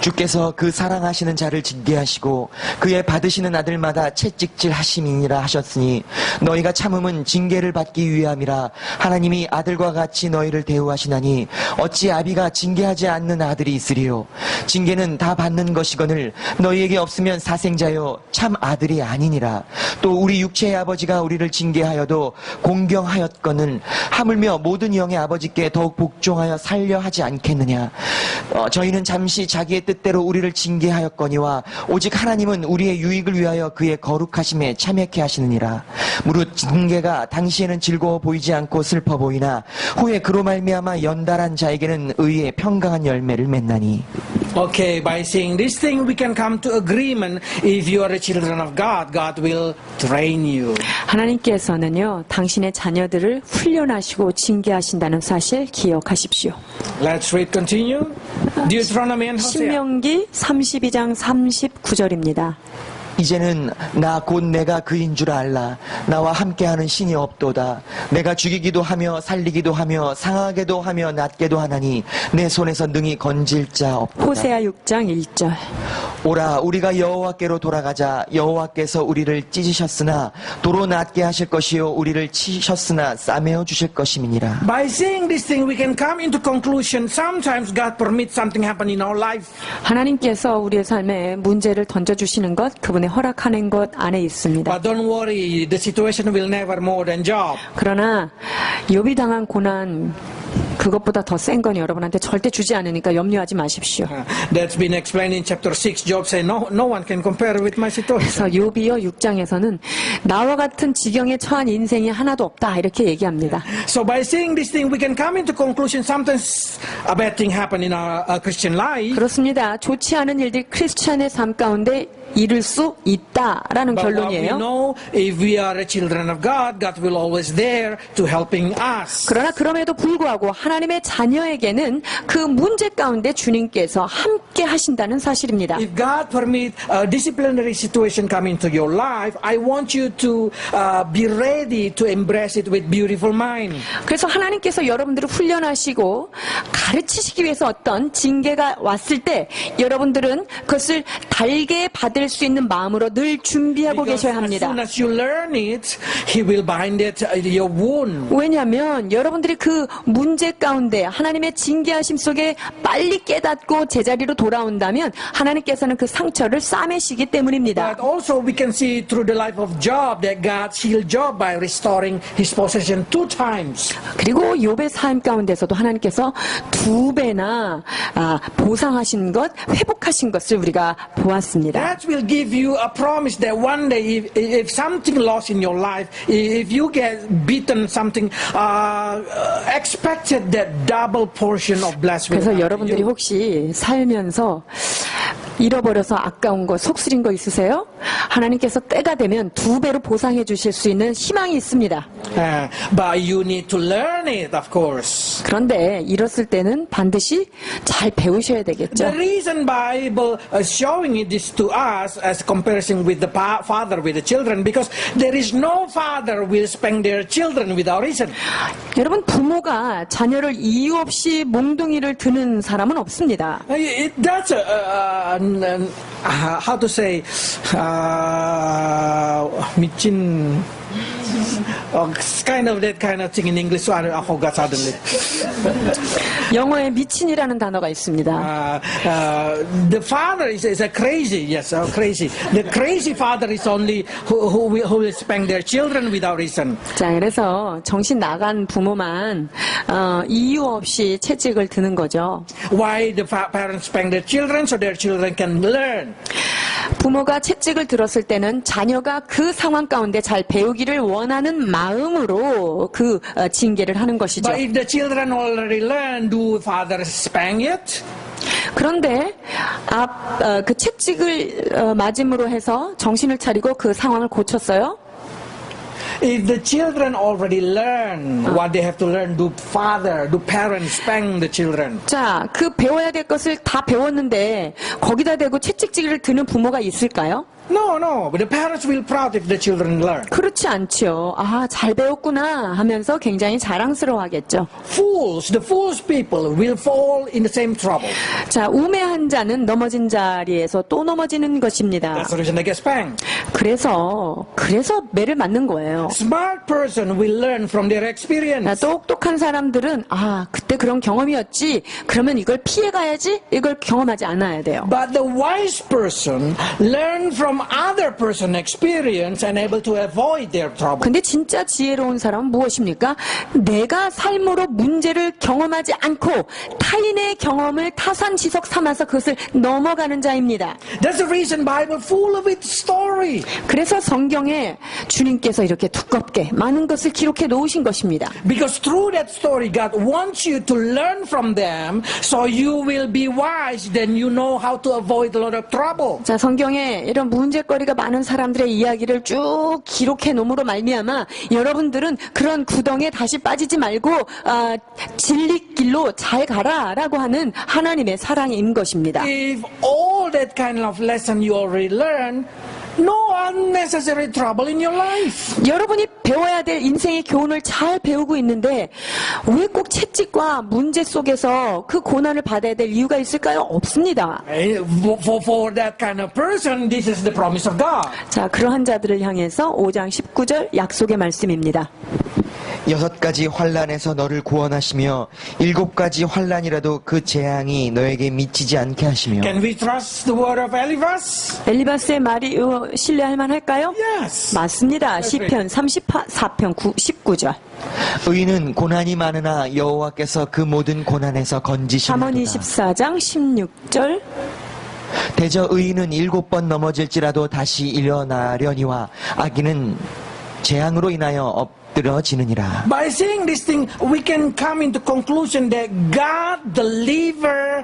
주께서 그 사랑하시는 자를 징계하시고 그의 받으시는 아들마다 채찍질 하심이니라 하셨으니 너희가 참음은 징계를 받기 위함이라. 하나님이 아들과 같이 너희를 대우하시나니 어찌 아비가 징계하지 않는 아들이 있으리요. 징계는 다 받는 것이거늘 너희에게 없으면 사생자요 참 아들이 아니니라. 또 우리 육체의 아버지가 우리를 징계하여도 공경하였거늘 하물며 모든 영의 아버지께 더욱 복종하여 살려 하지 않겠느냐. 저희는 잠시 자기의 뜻대로 우리를 징계하였거니와 오직 하나님은 우리의 유익을 위하여 그의 거룩하심에 참여케 하시느니라. 무릇 징계가 당시에는 즐거워 보이지 않고 슬퍼 보이나 후에 그로 말미암아 연달한 자에게는 의의 평강한 열매를 맺나니. Okay, by saying this thing, we can come to agreement. If you are a children of God, God will train you. 하나님께서는요, 당신의 자녀들을 훈련하시고 징계하신다는 사실 기억하십시오. Let's read, continue. Deuteronomy and Hosea. 신명기 32장 39절입니다. 이제는 나 곧 내가 그인 줄 알라. 나와 함께하는 신이 없도다. 내가 죽이기도 하며 살리기도 하며 상하게도 하며 낫게도 하나니 내 손에서 능히 건질 자 없도다. 호세아 6장 1절. 오라 우리가 여호와께로 돌아가자. 여호와께서 우리를 찢으셨으나 도로 낫게 하실 것이요 우리를 치셨으나 싸매어 주실 것임이니라. By saying this thing, we can come into conclusion. Sometimes God permits something happen in our life. 하나님께서 우리의 삶에 문제를 던져주시는 것, 그분의 허락하는 것 안에 있습니다. But don't worry, the situation will never more than Job. 그러나 욥이 당한 고난 그것보다 더 센 건 여러분한테 절대 주지 않으니까 염려하지 마십시오. That's been explained in chapter 6. Job said, no one can compare with my situation. 그래서 욥이요 6장에서는 나와 같은 지경에 처한 인생이 하나도 없다 이렇게 얘기합니다. So by saying this thing, we can come into conclusion sometimes a bad thing happen in our Christian life. 그렇습니다. 좋지 않은 일들이 크리스찬의 삶 가운데 이룰 수 있다라는 But what we 결론이에요. know, if we are a children of God, God will always there to helping us. 그러나 그럼에도 불구하고 하나님의 자녀에게는 그 문제 가운데 주님께서 함께 하신다는 사실입니다. If God permit a disciplinary situation come into your life, I want you to be ready to embrace it with beautiful mind. 그래서 하나님께서 여러분들을 훈련하시고 가르치시기 위해서 어떤 징계가 왔을 때 여러분들은 그것을 달게 받을 수 있는 마음으로 늘 준비하고 Because 계셔야 as 합니다. soon as you learn it, He will bind it your wound. 왜냐하면 여러분들이 그 문제 가운데 하나님의 징계하심 속에 빨리 깨닫고 제자리로 돌아온다면 하나님께서는 그 상처를 싸매시기 때문입니다. But also we can see through the life of Job that God healed Job by restoring his possession 2 times. 그리고 욥의 삶 가운데서도 하나님께서 2배나 보상하신 것, 회복하신 것을 우리가 보았습니다. That will give you a promise that one day if something lost in your life, if you get beaten something, expected that double portion of blessing. 그래서 여러분들이 혹시 살면서 잃어버려서 아까운 거, 속쓰린 거 있으세요? 하나님께서 때가 되면 2배로 보상해 주실 수 있는 희망이 있습니다. But you need to learn it, of course. 그런데 이뤘을 때는 반드시 잘 배우셔야 되겠죠. The reason Bible is showing it this to us as comparison with the father with the children, because there is no father will spank their children without reason. 여러분 부모가 자녀를 이유 없이 몽둥이를 드는 사람은 없습니다. That's how to say 미친 kind of that kind of thing in English. So I forgot suddenly. 영어에 미친이라는 단어가 있습니다. The father is a crazy, yes, crazy. The crazy father is only who will spank their children without reason. 자, 그래서 정신 나간 부모만 이유 없이 채찍을 드는 거죠. Why the parents spank their children? So their children can learn. 부모가 채찍을 들었을 때는 자녀가 그 상황 가운데 잘 배우기를 원하는 마음으로 그 징계를 하는 것이죠. But if the children already learn, do father spank it? 그런데 그 채찍을 맞음으로 해서 정신을 차리고 그 상황을 고쳤어요. If the children already learn what they have to learn, do parents spank the children? 자, 그 배워야 될 것을 다 배웠는데 거기다 대고 채찍질을 드는 부모가 있을까요? No. But the parents will proud if the children learn. 그렇지 않죠. 잘 배웠구나 하면서 굉장히 자랑스러워하겠죠. The foolish people will fall in the same trouble. 자, 우매한 자는 넘어진 자리에서 또 넘어지는 것입니다. That's the reason they get spanked. 그래서 매를 맞는 거예요. Smart person will learn from their 자, experience. 똑똑한 사람들은 그때 그런 경험이었지. 그러면 이걸 피해가야지. 이걸 경험하지 않아야 돼요. But the wise person learn from other person experience and able to avoid their trouble. 근데 진짜 지혜로운 사람은 무엇입니까? 내가 삶으로 문제를 경험하지 않고 타인의 경험을 타산지석 삼아서 그것을 넘어가는 자입니다. That's the reason Bible full of its story. 그래서 성경에 주님께서 이렇게 두껍게 많은 것을 기록해 놓으신 것입니다. Because through that story, God wants you to learn from them, so you will be wise. Then you know how to avoid a lot of trouble. 자, 성경에 이런 문제거리가 많은 사람들의 이야기를 쭉 기록해 놓음으로 말미암아 여러분들은 그런 구덩이에 다시 빠지지 말고 진리길로 잘 가라라고 하는 하나님의 사랑인 것입니다. If all that kind of lesson you already learned, no unnecessary trouble in your life. 여러분이 배워야 될 인생의 교훈을 잘 배우고 있는데 왜 꼭 채찍과 문제 속에서 그 고난을 받아야 될 이유가 있을까요? 없습니다. For that kind of person, this is the promise of God. 자, 그러한 자들을 향해서 5장 19절 약속의 말씀입니다. 6가지 환란에서 너를 구원하시며 7가지 환란이라도 그 재앙이 너에게 미치지 않게 하시며 Can we trust the word of Eliphaz? 엘리바스의 말이 신뢰할 만할까요? Yes. 맞습니다. 시편 34편 19절. 의인은 고난이 많으나 여호와께서 그 모든 고난에서 잠언 건지시리로다. 24장 16절. 대저 의인은 7번 넘어질지라도 다시 일어나려니와 악인은 재앙으로 인하여 엎드러지느니라. By saying this thing, we can come into conclusion that God deliver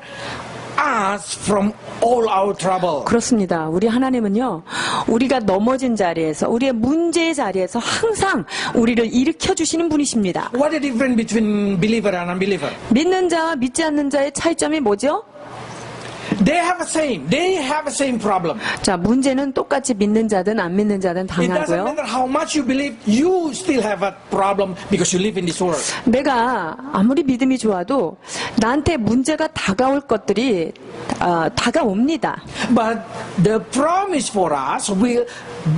us from all our trouble. 그렇습니다. 우리 하나님은요, 우리가 넘어진 자리에서, 우리의 문제의 자리에서 항상 우리를 일으켜 주시는 분이십니다. What is the difference between believer and unbeliever? 믿는 자와 믿지 않는 자의 차이점이 뭐죠? They have the same problem. 자, 문제는 똑같이 믿는 자든 안 믿는 자든 It doesn't 당하고요. matter how much you believe, you still have a problem because you live in this world. 내가 아무리 믿음이 좋아도 나한테 문제가 다가올 것들이 다가옵니다. But the promise for us will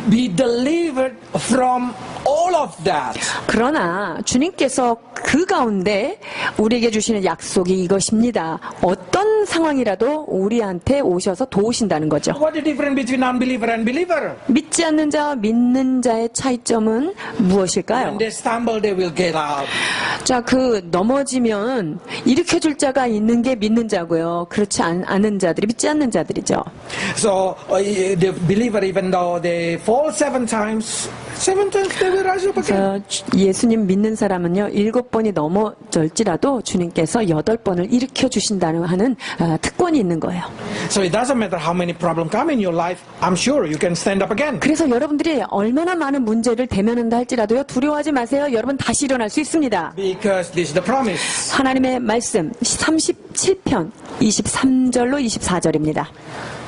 be delivered from all of that. 그러나 주님께서 그 가운데 우리에게 주시는 약속이 이것입니다. 어떤 상황이라도 우리한테 오셔서 도우신다는 거죠. What is the difference between unbeliever and believer? 믿지 않는 자와 믿는 자의 차이점은 무엇일까요? When they stumble, they will get out. 자, 그 넘어지면 일으켜줄 자가 있는 게 믿는 자고요. 그렇지 않은 자들이 믿지 않는 자들이죠. So the believer, even though they fall 7 times they will rise up again. 그래서 예수님 믿는 사람은요, 7번이 넘어질지라도 주님께서 8번을 일으켜 주신다는 하는 특권이 있는 거예요. So it doesn't matter how many problems come in your life. I'm sure you can stand up again. 그래서 여러분들이 얼마나 많은 문제를 대면한다 할지라도요, 두려워하지 마세요. 여러분 다시 일어날 수 있습니다. Because this is the promise. 하나님의 말씀 37편 23절로 24절입니다.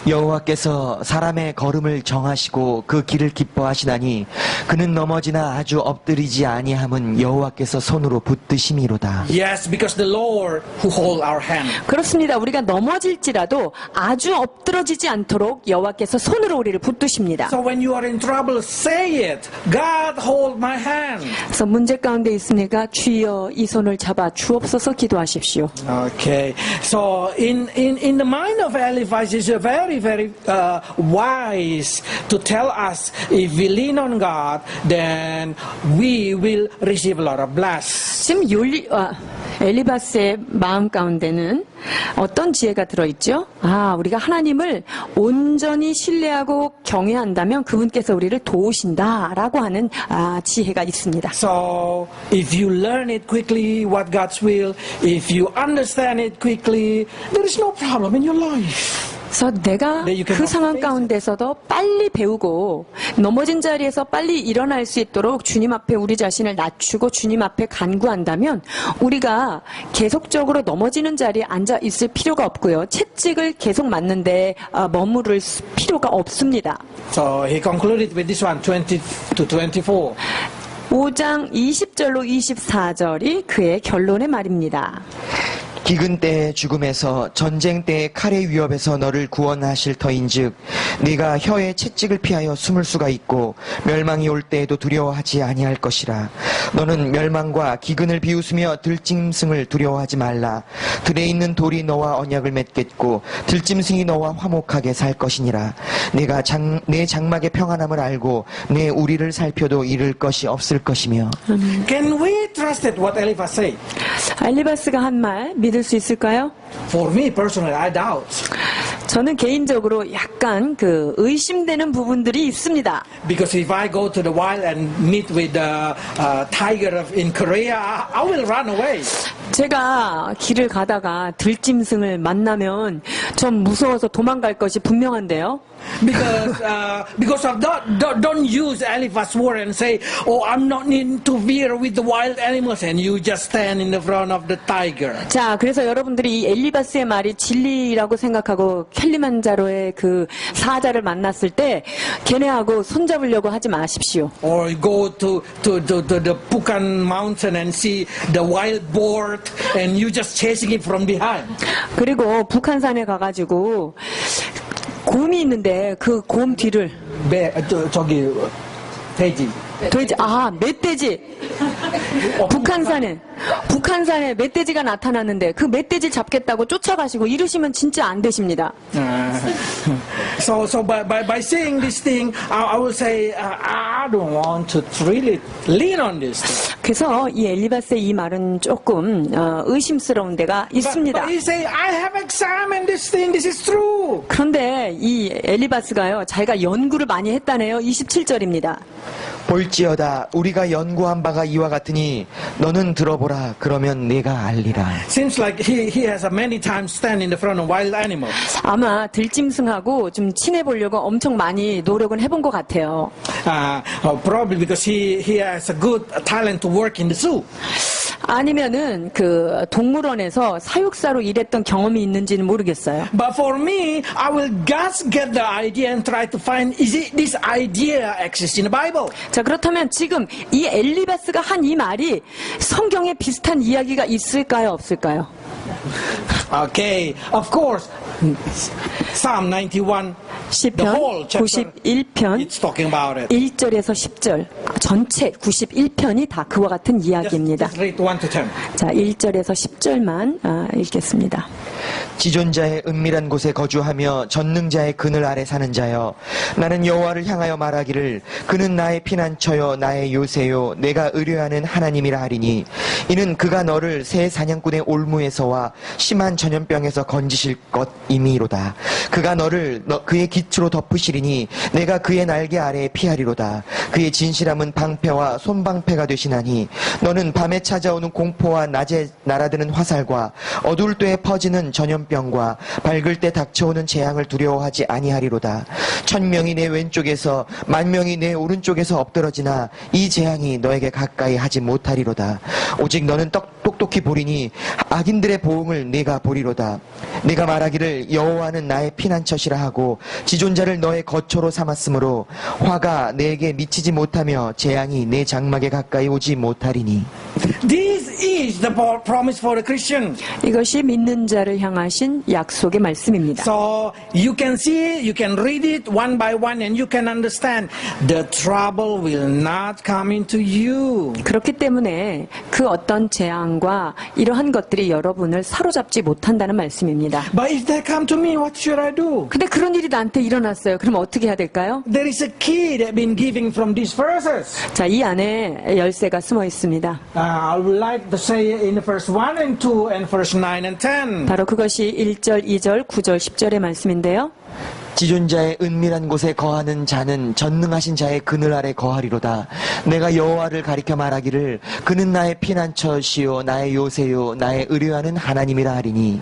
여호와께서 사람의 걸음을 정하시고 그 길을 기뻐하시나니 그는 넘어지나 아주 엎드리지 아니함은 여호와께서 손으로 붙드심이로다. Yes, because the Lord who hold our hand. 그렇습니다. 우리가 넘어질지라도 아주 엎드러지지 않도록 여호와께서 손으로 우리를 붙드십니다. So when you are in trouble, say it. God hold my hand. 그래서 문제 가운데 있으니까 주여 이 손을 잡아 주옵소서 기도하십시오. Okay. So in the mind of Eliphaz is a very wise to tell us if we lean on God, then we will receive a lot of bless. 지금 엘리바스의 마음 가운데는 어떤 지혜가 들어있죠? 우리가 하나님을 온전히 신뢰하고 경외한다면 그분께서 우리를 도우신다라고 하는 지혜가 있습니다. So if you learn it quickly, what God's will, if you understand it quickly, there is no problem in your life. 그래서 내가 그 상황 가운데서도 빨리 배우고 넘어진 자리에서 빨리 일어날 수 있도록 주님 앞에 우리 자신을 낮추고 주님 앞에 간구한다면 우리가 계속적으로 넘어지는 자리에 앉아 있을 필요가 없고요. 채찍을 계속 맞는데 머무를 필요가 없습니다. So he concluded with this one, 20 to 24. 5장 20절로 24절이 그의 결론의 말입니다. 기근 때의 죽음에서 전쟁 때의 칼의 위협에서 너를 구원하실 터인즉 네가 혀의 채찍을 피하여 숨을 수가 있고 멸망이 올 때에도 두려워하지 아니할 것이라. 너는 멸망과 기근을 비웃으며 들짐승을 두려워하지 말라. 들에 있는 돌이 너와 언약을 맺겠고 들짐승이 너와 화목하게 살 것이니라. 내가 내 장막의 평안함을 알고 내 우리를 살펴도 잃을 것이 없을 것이며. Can we trust it what Eliphaz said? 엘리바스가 한 말 믿을 수 있을까요? For me personally, I doubt. 저는 개인적으로 약간 의심되는 부분들이 있습니다. Because if I go to the wild and meet with the tiger in Korea, I will run away. 제가 길을 가다가 들짐승을 만나면 좀 무서워서 도망갈 것이 분명한데요. Because of that, don't use Eliphaz's word and say, "Oh, I'm not need to fear with the wild animals," and you just stand in the front of the tiger. 자, 그래서 여러분들이 이 엘리바스의 말이 진리라고 생각하고 캘리만자로의 그 사자를 만났을 때 걔네하고 손잡으려고 하지 마십시오. Or go to the Pukan mountain and see the wild boar, and you just chasing it from behind. 그리고 북한산에 가가지고 곰이 있는데 그 곰 뒤를 저기 돼지. 멧돼지 북한산에 멧돼지가 나타났는데 그 멧돼지 잡겠다고 쫓아가시고 이러시면 진짜 안 되십니다. So by saying this thing, I will say I don't want to really lean on this. 그래서 이 엘리바스의 이 말은 조금 의심스러운 데가 있습니다. But he say, I have examined this thing. This is true. 그런데 이 엘리바스가요, 자기가 연구를 많이 했다네요. 27절입니다. 볼지어다 우리가 연구한 바가 이와 같으니 너는 들어보라 그러면 내가 알리라. Seems like he has a many times stand in the front of wild animals. 아마 들짐승하고 좀 친해보려고 엄청 많이 노력은 해본 것 같아요. Probably because he has a good talent to work in the zoo. 아니면은 그 동물원에서 사육사로 일했던 경험이 있는지는 모르겠어요. But for me, I will just get the idea and try to find is it this idea exists in the Bible. 자, 그렇다면 지금 이 엘리바스가 한 이 말이 성경에 비슷한 이야기가 있을까요, 없을까요? Okay, of course. Psalm 91, the whole 시편 chapter, 91편 it's talking about it. 1절에서 10절 전체 91편이 다 그와 같은 이야기입니다. Just read 1 to 10. 자, 1절에서 10절만 읽겠습니다. 지존자의 은밀한 곳에 거주하며 전능자의 그늘 아래 사는 자여 나는 여호와를 향하여 말하기를 그는 나의 피난처요 나의 요새요 내가 의뢰하는 하나님이라 하리니 이는 그가 너를 새 사냥꾼의 올무에서와 심한 전염병에서 건지실 것임이로다. 그가 너를 그의 기초로 덮으시리니 내가 그의 날개 아래에 피하리로다. 그의 진실함은 방패와 손방패가 되시나니 너는 밤에 찾아오는 공포와 낮에 날아드는 화살과 어두울 때에 퍼지는 전염병과 밝을 때 닥쳐오는 재앙을 두려워하지 아니하리로다. 1000명이 내 왼쪽에서 10,000명이 내 오른쪽에서 엎드러지나 이 재앙이 너에게 가까이 하지 못하리로다. 오직 너는 똑똑히 보리니 악인들의 보응을 네가 보리로다. 네가 말하기를 여호와는 나의 피난처시라 하고 지존자를 너의 거처로 삼았으므로 화가 내게 미치지 못하며 재앙이 내 장막에 가까이 오지 못하리니. This is the promise for the Christian. 이것이 믿는 자를 향하신 약속의 말씀입니다. So you can see it, you can read it one by one and you can understand the trouble will not come into you. 그렇기 때문에 그 어떤 재앙과 이러한 것들이 여러분을 사로잡지 못한다는 말씀입니다. But if they come to me, what should I do? 근데 그런 일이 나한테 일어났어요. 그럼 어떻게 해야 될까요? There is a key that been given from these verses. 자, 이 안에 열쇠가 숨어 있습니다. I would like to say in verse 1 and 2 and verse 9 and 10. 바로 그것이 1절, 2절, 9절, 10절의 말씀인데요. 지존자의 은밀한 곳에 거하는 자는 전능하신 자의 그늘 아래 거하리로다. 내가 여호와를 가리켜 말하기를 그는 나의 피난처시요 나의 요새요 나의 의뢰하는 하나님이라 하리니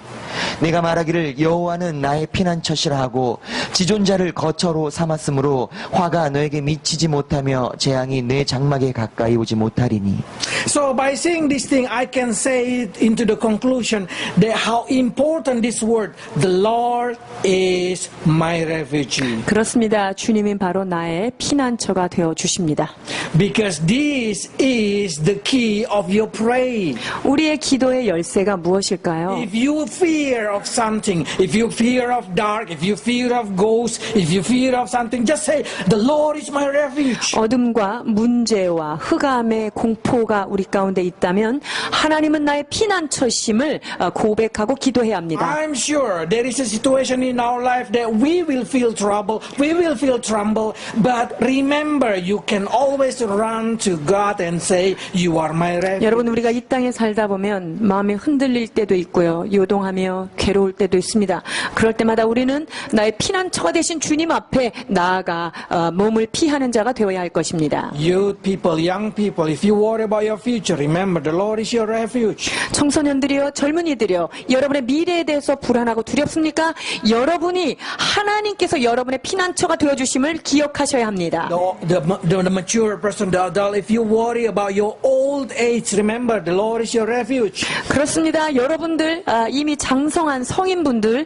내가 말하기를 여호와는 나의 피난처시라 하고 지존자를 거처로 삼았으므로 화가 너에게 미치지 못하며 재앙이 내 장막에 가까이 오지 못하리니. So by saying this thing, I can say it into the conclusion that how important this word, the Lord is my refuge. 그렇습니다. 주님이 바로 나의 피난처가 되어 주십니다. Because this is the key of your prayer. 우리의 기도의 열쇠가 무엇일까요? If you fear of something, if you fear of dark, if you fear of ghosts, if you fear of something, just say, the Lord is my refuge. 어둠과 문제와 흑암의 공포가 우리 가운데 있다면 하나님은 나의 피난처심을 고백하고 기도해야 합니다. I'm sure there is a situation in our life that we will feel trouble, we will feel tremble, but remember you can always run to God and say, you are my refuge. 여러분, 우리가 이 땅에 살다 보면 마음이 흔들릴 때도 있고요. 요동하며 괴로울 때도 있습니다. 그럴 때마다 우리는 나의 피난처가 되신 주님 앞에 나아가 몸을 피하는 자가 되어야 할 것입니다. Youth people, young people, if you worry about your future, remember the Lord is your refuge. 청소년들이요, 젊은이들이요, 여러분의 미래에 대해서 불안하고 두렵습니까? 여러분이 하나님께서 여러분의 피난처가 되어주심을 기억하셔야 합니다. The mature person, the adult, if you worry about your old age, remember the Lord is your refuge. 그렇습니다. 여러분들, 이미 장성한 성인분들,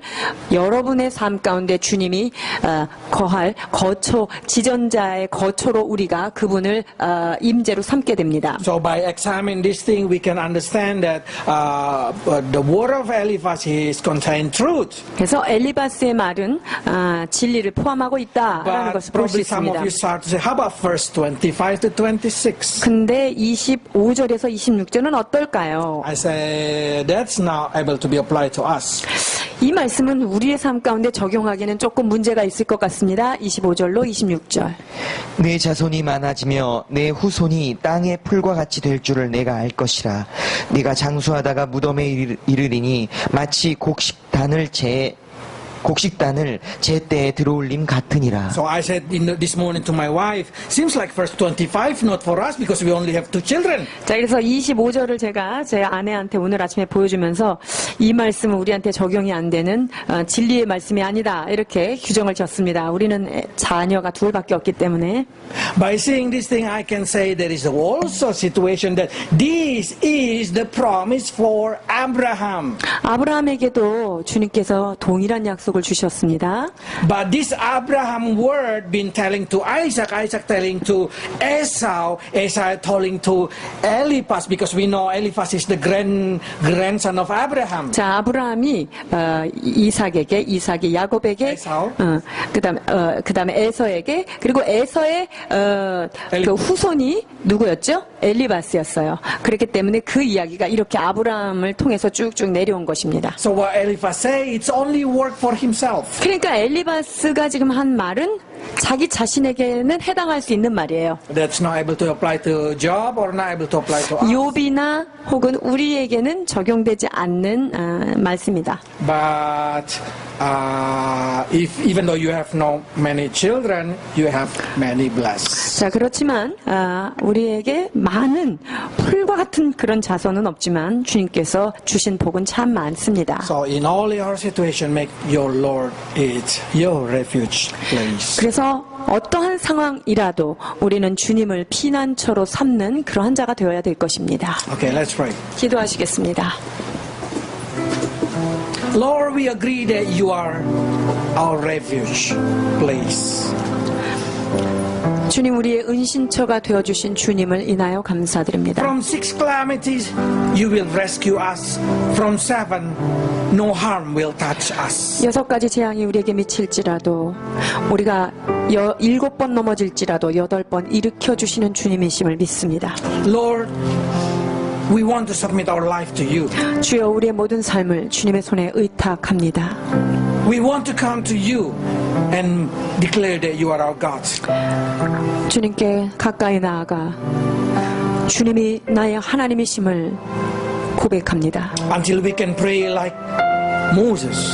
여러분의 삶 가운데 주님이 거할 거처, 지전자의 거처로 우리가 그분을 임재로 삼게 됩니다. So by by examining this thing, we can understand that the word of Eliphaz is contain truth. 그래서 엘리바스의 말은 진리를 포함하고 있다라는 But 것을 볼 수 probably some of 있습니다. you start to say, how about verse 25 to 26? 근데 25절에서 26절은 어떨까요? I say that's now able to be applied to us. 이 말씀은 우리의 삶 가운데 적용하기에는 조금 문제가 있을 것 같습니다. 25절로 26절. 내 자손이 많아지며 내 후손이 땅의 풀과 같이 될 줄을 내가 알 것이라. 네가 장수하다가 무덤에 이르리니 마치 곡식단을 제때에 들어올림 같으니라. So I said this morning to my wife, seems like verse 25 not for us because we only have 2 children. 자, 그래서 25절을 제가 제 아내한테 오늘 아침에 보여주면서 이 말씀은 우리한테 적용이 안 되는 진리의 말씀이 아니다. 이렇게 규정을 졌습니다. 우리는 자녀가 둘밖에 없기 때문에. By seeing this thing, I can say there is also a situation that this is the promise for Abraham. 아브라함에게도 주님께서 동일한 약속을 주셨습니다. But this Abraham word been telling to Isaac, Isaac telling to Esau, Esau telling to Eliphaz, because we know Eliphaz is the grandson of Abraham. 자, 아브라함이 이삭에게, 이삭이 야곱에게, 에사우. 그다음에 에서에게, 그리고 에서의 그 후손이 누구였죠? 엘리바스였어요. 그렇기 때문에 그 이야기가 이렇게 아브라함을 통해서 쭉쭉 내려온 것입니다. So what Eliphaz say, it's only work for himself. 그러니까 엘리바스가 지금 한 말은 자기 자신에게는 해당할 수 있는 말이에요. That's not able to apply to Job or not able to apply to us. 욥이나 혹은 우리에게는 적용되지 않는 말씀이다. But even though you have no many children, you have many blessed. 자, 그렇지만 우리에게 많은 풀과 같은 그런 자손은 없지만 주님께서 주신 복은 참 많습니다. So in all your situation, make your Lord it your refuge place. 그래서 어떠한 상황이라도 우리는 주님을 피난처로 삼는 그러한 자가 되어야 될 것입니다. Okay, let's pray. 기도하시겠습니다. Lord, we agree that you are our refuge place. 주님, 우리의 은신처가 되어주신 주님을 인하여 감사드립니다. From 6 calamities, you will rescue us. From 7, no harm will touch us. 6가지 재앙이 우리에게 미칠지라도 우리가 7번 넘어질지라도 8번 일으켜주시는 주님이심을 믿습니다. Lord, we want to submit our life to you. 주여, 우리의 모든 삶을 주님의 손에 의탁합니다. We want to come to you and declare that you are our God. 주님께 가까이 나아가 주님이 나의 하나님이심을 고백합니다. Until we can pray like Moses,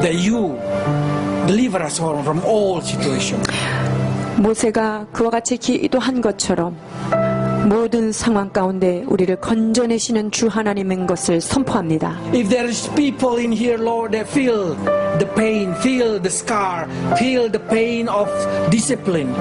that you deliver us from all situations. 모세가 그와 같이 기도한 것처럼 모든 상황 가운데 우리를 건져내시는 주 하나님인 것을 선포합니다. If there is people in here, Lord, that feel the pain, feel the scar, feel the pain of discipline,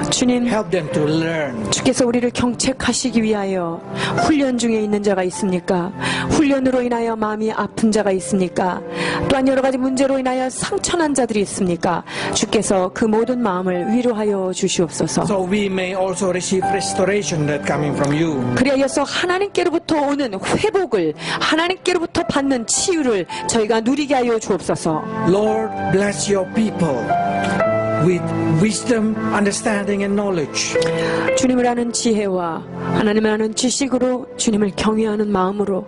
주님, help them to learn. 주께서 우리를 경책하시기 위하여 훈련 중에 있는 자가 있습니까? 훈련으로 인하여 마음이 아픈 자가 있습니까? 또한 여러 가지 문제로 인하여 상처난 자들이 있습니까? 주께서 그 모든 마음을 위로하여 주시옵소서. So we may also receive restoration that coming from you. 그리하여서 하나님께로부터 오는 회복을, 하나님께로부터 받는 치유를 저희가 누리게 하여 주옵소서. Lord, bless your people with wisdom, understanding, and knowledge. 주님을 아는 지혜와 하나님을 아는 지식으로 주님을 경외하는 마음으로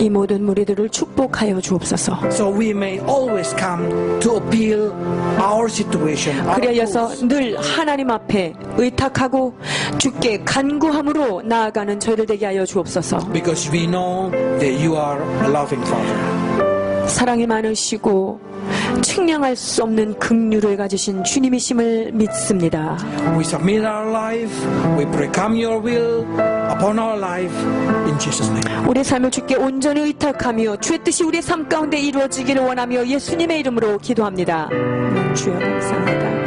이 모든 무리들을 축복하여 주옵소서. So we may always come to appeal our situation. our 그리하여서 cause. 늘 하나님 앞에 의탁하고 주께 간구함으로 나아가는 저희들 되게 하여 주옵소서. Because we know that you are a loving Father. 사랑이 많으시고 측량할 수 없는 긍휼을 가지신 주님이심을 믿습니다. We submit our life, we proclaim your will upon our life in Jesus' name. 우리의 삶을 주께 온전히 의탁하며 주의 뜻이 우리의 삶 가운데 이루어지기를 원하며 예수님의 이름으로 기도합니다. 주여 감사합니다.